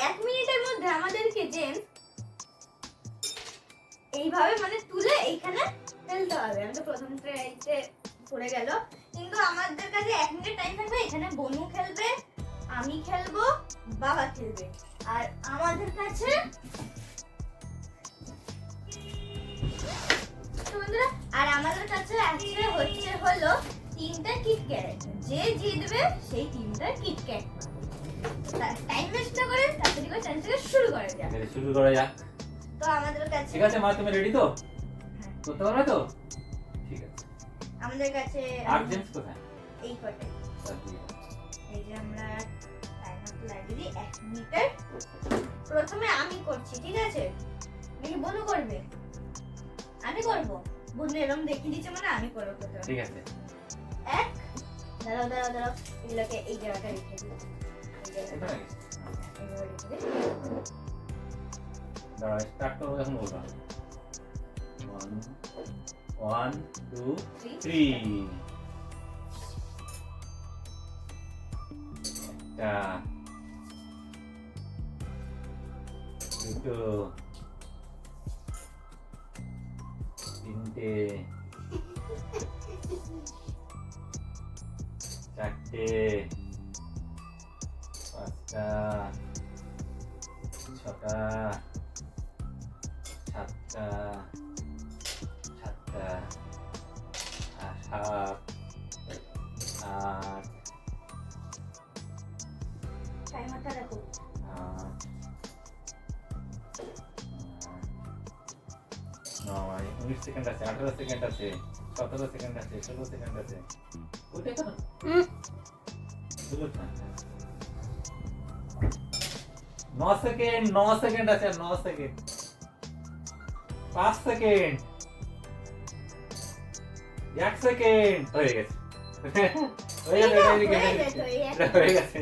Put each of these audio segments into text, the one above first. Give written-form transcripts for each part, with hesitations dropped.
1 মিনিটের মধ্যে আমাদেরকে জেমস এইভাবে মানে তুলে এইখানে ফেলতে হবে। আমি তো প্রথম ট্রাইতে পড়ে গেল, কিন্তু আমাদের কাছে 1 মিনিট টাইম থাকবে। এখানে বনু খেলবে, আমি খেলবো, বাবা খেলবে, আর আমাদের কাছে আর আমাদের কাছে হচ্ছে হলো 3টা কিটক্যাট। যে জিতবে সেই 3টা কিটক্যাট। টাইম ওয়েস্ট না করে তাড়াতাড়ি করে চ্যালেঞ্জ শুরু করা যাক। শুরু করা যাক। তো আমাদের কাছে ঠিক আছে মা, তুমি রেডি তো? করতে পারবে তো? ঠিক আছে। আমাদের কাছে আর জেমস কোথায়? এই কটাই। এই যে আমরা টাইমার লাগিয়ে দিই 1 মিনিটের। প্রথমে আমি করছি, ঠিক আছে? নাকি বনু করবে? আমি করব। বনু এরকম দেখিয়ে দিচ্ছে মানে আমি করব প্রথমে। ঠিক আছে। 1 দাঁড়াও এগুলোকে এই জায়গাটা রেখে দিই। এই জায়গাটা এইভাবে রেখে দিই। দাঁড়া, স্টার্ট করবো যখন বলবো। 1 2 3 একটা, দুটো, তিনটে, চারটে, পাঁচটা, ছটা, সাতটা, সাত, আট, টাইমারটা রাখো। 9 19 সেকেন্ড আছে, 18 সেকেন্ড আছে, 17 সেকেন্ড আছে, 16 সেকেন্ড আছে। ওইটাই তো? বুঝলো না? 9 সেকেন্ড, 9 সেকেন্ড আছে, 9 সেকেন্ড, 5 সেকেন্ড, 1 সেকেন্ড হয়ে গেছে। হয়ে গেছে।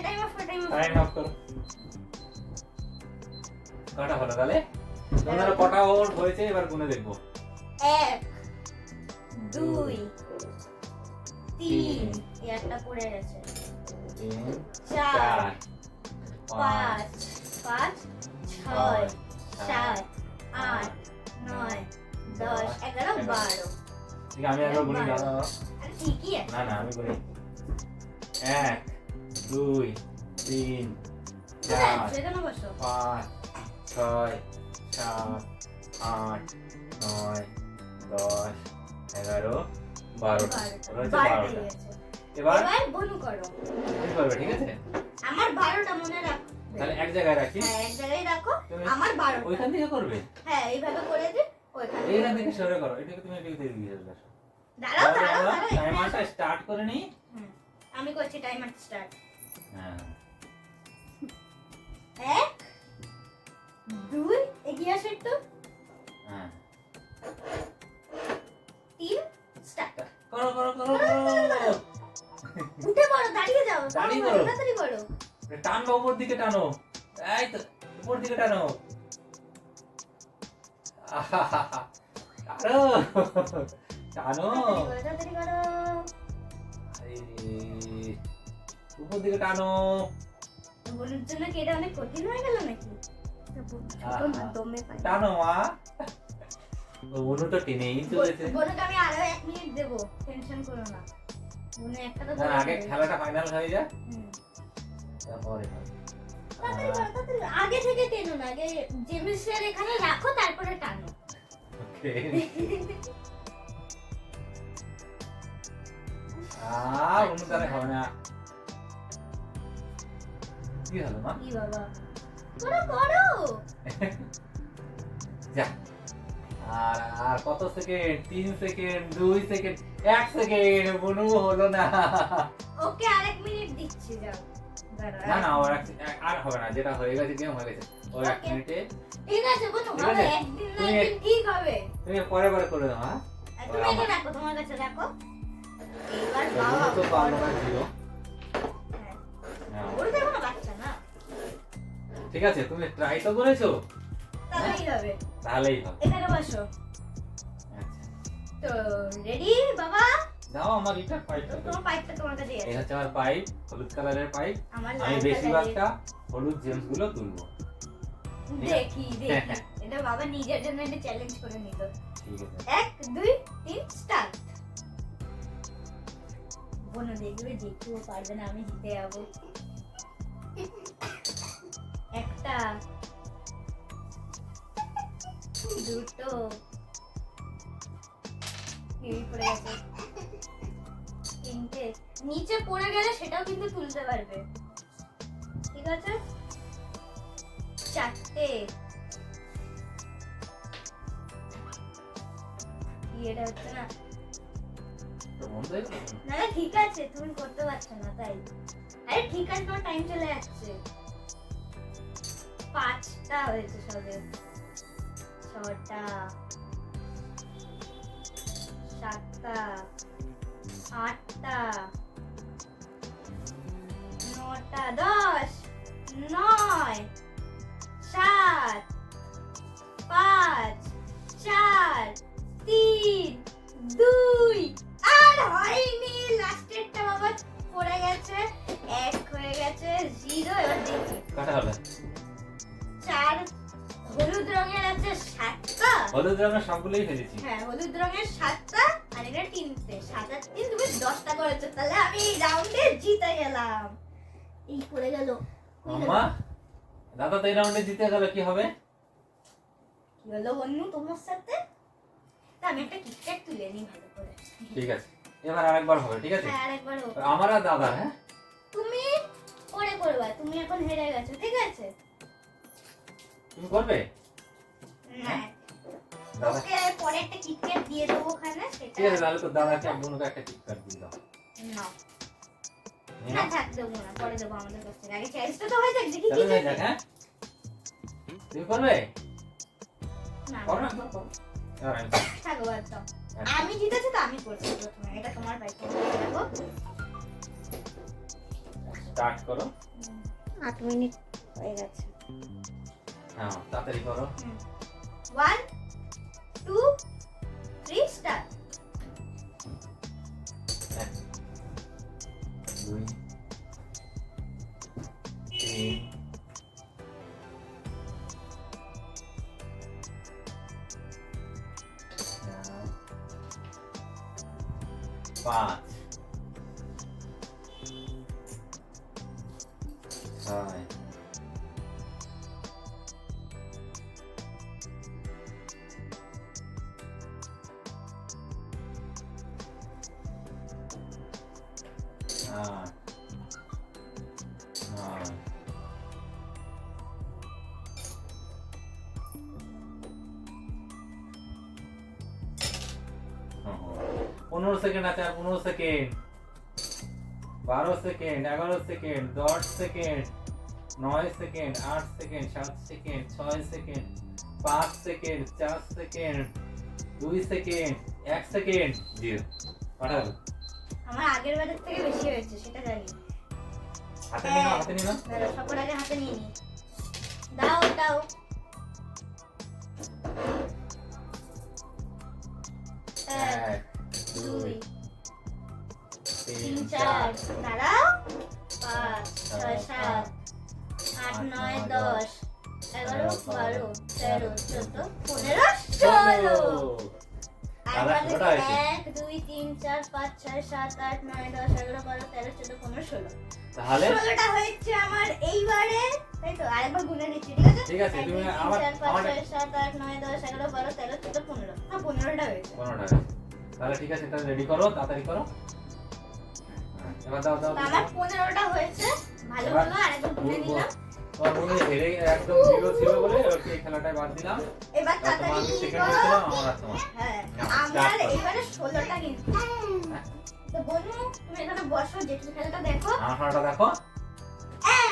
টাইম অফ করো। কটা হলো তাহলে? তোমাদের কটা ওভার হয়েছে এবার গুনে দেখবো। 1 2 3 একটা পড়ে গেছে, 4 5 6 7 8 9 10 11 12। ঠিক আছে, আমি একবার গুনি। আরে ঠিকই আছে। না আমি গুনি। 1 2 3 4 সেখানে বসো। 5 6 7 8 9 10 11 12 12 এবার বনু করো। কি করবে? ঠিক আছে, আমার 12টা মনে রাখো। তাহলে এক জায়গায় রাখি। হ্যাঁ, এক জায়গায় রাখো। আমার 12টা ওইখান থেকে করবে। হ্যাঁ, এইভাবে করে দি। এইখান থেকে সরে করো। এটাকে তুমি এদিকে দিয়ে চলে আসো। দাঁড়াও টাইমারটা স্টার্ট করে নি। আমি করছি টাইমার স্টার্ট। হ্যাঁ, 1 2 এগিয়ে আসো একটু। হ্যাঁ, 3 স্টার্ট। করো। উঠে পড়ো, দাঁড়িয়ে যাও। দাঁড়িয়ে পড়ো। তাড়াতাড়ি করো। টানো, উপর দিকে টানো। এই তো, উপর দিকে টানো। আরো টানো। তাড়াতাড়ি করো। উপর দিকে টানো। বলুর জন্য কি এটা অনেক কঠিন হয়ে গেল নাকি? ছোট মাধ্যমে পাই। টানো মা। বনু তো টেনেই চলেছে। বনুকে আমি আরো 1 মিনিট দেব, টেনশন করো না। বনু একটা তো না, আগে খেলাটা ফাইনাল হয়ে যায়। তারপরে তাড়াতাড়ি আগে থেকে টেনো না, আগে জেমসের এখানে রাখো তারপরে টানো। ওকে। বনু তাহলে হবে না। কি হলো মা? কি বাবা, করো। যা। আর কত সেকেন্ড? 3 second, 2 second, 1 second. বনু হলো না। ওকে, আরেক মিনিট দিচ্ছি, যাও। না আর হবে না, যেটা হয়ে গেছে গেম হয়ে গেছে। ও 1 মিনিটে ঠিক আছে বনু, ঠিক হবে আছে? একদিন না একদিন ঠিক হবে। তুমি পরে করে দাও। হ্যাঁ, তুমি এটা রাখো, তোমার কাছে রাখো। এইবার বনু বাবা তো পারলো না, জিরো। হ্যাঁ, ওর দেখো না বাচ্চা না। ঠিক আছে, তুমি ট্রাই তো করেছো, তাহলেই হবে। তাহলেই হবে। এখানে বসো। আচ্ছা, তো রেডি বাবা? দাও আমার পাইপটা। তোমার পাইপটা তোমার কাছে এই আছে। হচ্ছে আমার পাইপ, হলুদ কালারের পাইপ। আমার আমি লাল বেশিরভাগটা হলুদ জেমস গুলো তুলবো। দেখি এটা বাবা নিজের জন্য একটা চ্যালেঞ্জ করে নিল। ঠিক আছে 1 2 3 স্টার্ট। বোন দেখবে জিততেও পারবে না, আমি জিতে যাবো। একটা, দুটো, এই পড়ে গেছে, তিনটে, নিচে পড়ে গেলে সেটাও কিন্তু তুলতে পারবে, ঠিক আছে? চারটে, এটা হচ্ছে না, তো বন্ধ হয়ে গেল। না না ঠিক আছে, তুমি করতে পারছো না তাই। আরে ঠিক আছে, তোমার টাইম চলে যাচ্ছে। 5টা হয়েছে সবে, 6টা, 7টা, 8টা, 9টা, 10, 9, 7, 5, 4, 3, 2, আর হয়নি। লাস্টেরটা বাবা পড়ে গেছে, 1 হয়ে গেছে, 0। এবার দেখি কাটা হবে। 4 হলুদ রঙের আছে 7টা। হলুদ রঙের সবগুলোই ফেলেছি। হ্যাঁ, হলুদ রঙের 7টা আর এটা 3টে। 7 আর 3 তুমি 10টা করেছো, তাহলে আমি এই রাউন্ডে জিতে গেলাম। এই পড়ে গেল। আম্মা দাদা তো এই রাউন্ডে জিতে গেল, কি হবে? কি হলো বন্ধু তোমার সাথে? তা আমি একটা কিটক্যাট তুলে নিই ভালো করে। ঠিক আছে, এবার আরেকবার হবে, ঠিক আছে? হ্যাঁ, আরেকবার হোক। আমার আর দাদা, হ্যাঁ তুমি পরে করবা, তুমি এখন হেরে গেছো, ঠিক আছে? তুমি করবে? না, দাদা ওকে পরে একটা কিটক্যাট দিয়ে দেবো ওখানে, সেটা ঠিক আছে, তাহলে তো দাদাকে আর বোনকে একটা টিপকার দিয়ে দাও। না নিয়ে না নাও। থাক, দেবো না, পরে দেবো আমাদের কাছ থেকে। আগে চ্যালেঞ্জটা তো হয়ে যাক, দেখি কি তাহলে হয়ে চাই। যাক, হ্যাঁ তুমি করবে? না করো না, করো, করো। এবার আমি করবো। থাকো বাদ দাও। আচ্ছা। আমি জিতেছি তো আমি করছি প্রথমে, এটা তোমার পাইতে দেখো। স্টার্ট করো। 8 মিনিট হয়ে গেছে। হ্যাঁ তাড়াতাড়ি করো। 1 2 3 স্টার্ট। 1 2 3 4 5 6 8 9 15 সেকেন্ড আছে, আর 15 second, 12 second, 11 second, 10 second, 9 second, 8 second, 7 second, 6 second, 5 second, 4 second, 2 second, 1 second, 0। কাটা গেল। আমার আগের বারের থেকে বেশি হয়েছে সেটা জানি। হাতে নিয়ে নাও, হাতে নিয়ে নাও। দাঁড়াও, সবার আগে হাতে নিয়ে নি। দাও দাও। 1 2 3 4, দাঁড়াও, 5 6 7 8 9 10 11 12 13 14 15 16। দাদা, ষোলোটা হয়েছে। 1 2 3 4 5 6 7 8 9 10 11 12 13 14 15 16। তাহলে 16টা হয়েছে আমার এইবারে, তাই তো? আরেকবার গুনে নিচ্ছি, ঠিক আছে? ঠিক আছে, 1 তুমি 2 3 আমার 4 5 আমার 6 7 8 9 10 11 12 13 14 15। হ্যাঁ, 15টা হয়েছে। 15টা হয়েছে। তাহলে ঠিক আছে, এটা রেডি করো, তাড়াতাড়ি করো। হ্যাঁ, এবার দাও দাও তো দাও। আমার 15টা হয়েছে, ভালো এবার হলো। আরেকবার গুনে নিলাম। তোমার মনে হেরে একদম জিরো ছিল বলে ওকে এই খেলাটায় বাদ দিলাম। এবার আর তাড়াতাড়ি তোমার কি সেকেন্ড করো? হয়েছিল, আমার আর তোমার। হ্যাঁ, নাও, আমার start করো। এবারে 16টা কিন্তু। তো বনু, তুমি এখানে বসো, যেটুকু খেলাটা দেখো। আমার খেলাটা দেখো।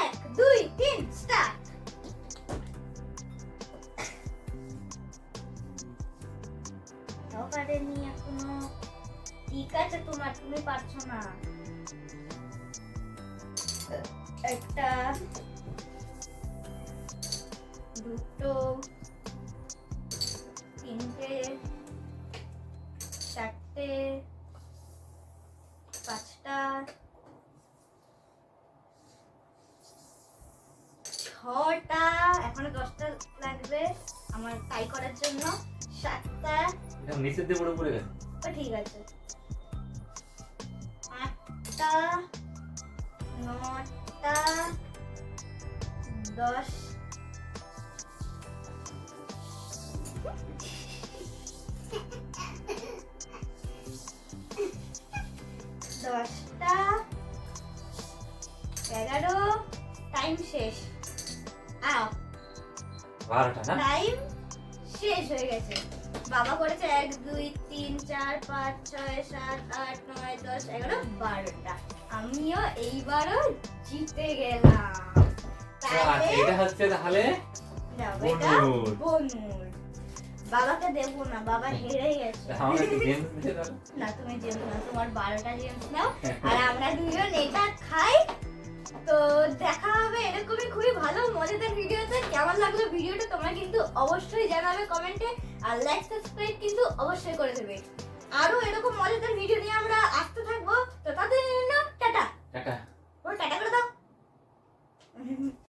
1 2 3 স্টার্ট। তাও পারেনি এখনো। ঠিক আছে, তুমি পারছো না। একটা, দুটো, তিনটে, চারটে, 5টা, 6টা, এখনো 10টা লাগবে আমার টাই করার জন্য। 7টা, এটা নিচের দিয়ে পড়ে গেছে। ও ঠিক আছে। 8টা, 9টা, 10, 10টা, 11, টাইম শেষ। আও 12টা না? টাইম শেষ হয়ে গেছে। বাবা করেছে 1 2 3 4 5 6 7 8 9 10 11 12টা। আমিও এইবারও জিতে গেলাম। তাহলে এটা হচ্ছে তাহলে দাও এটা বনুর। বনুর। বাবাকে দেবো না, বাবা হেরে গেছে। আমাকে একটু জেমস দিতে দাও। না তুমি জেমস না, তোমার 12টা জেমস নাও আর আমরা দুজন এটা খাই। তো দেখা হবে এরকমই খুবই ভালো মজাদার ভিডিওতে। কেমন লাগলো ভিডিওটা তোমরা কিন্তু অবশ্যই জানাবে কমেন্টে, আর লাইক সাবস্ক্রাইব কিন্তু অবশ্যই করে দেবে। আরো এরকম মজাদার ভিডিও নিয়ে আমরা আসতে থাকবো।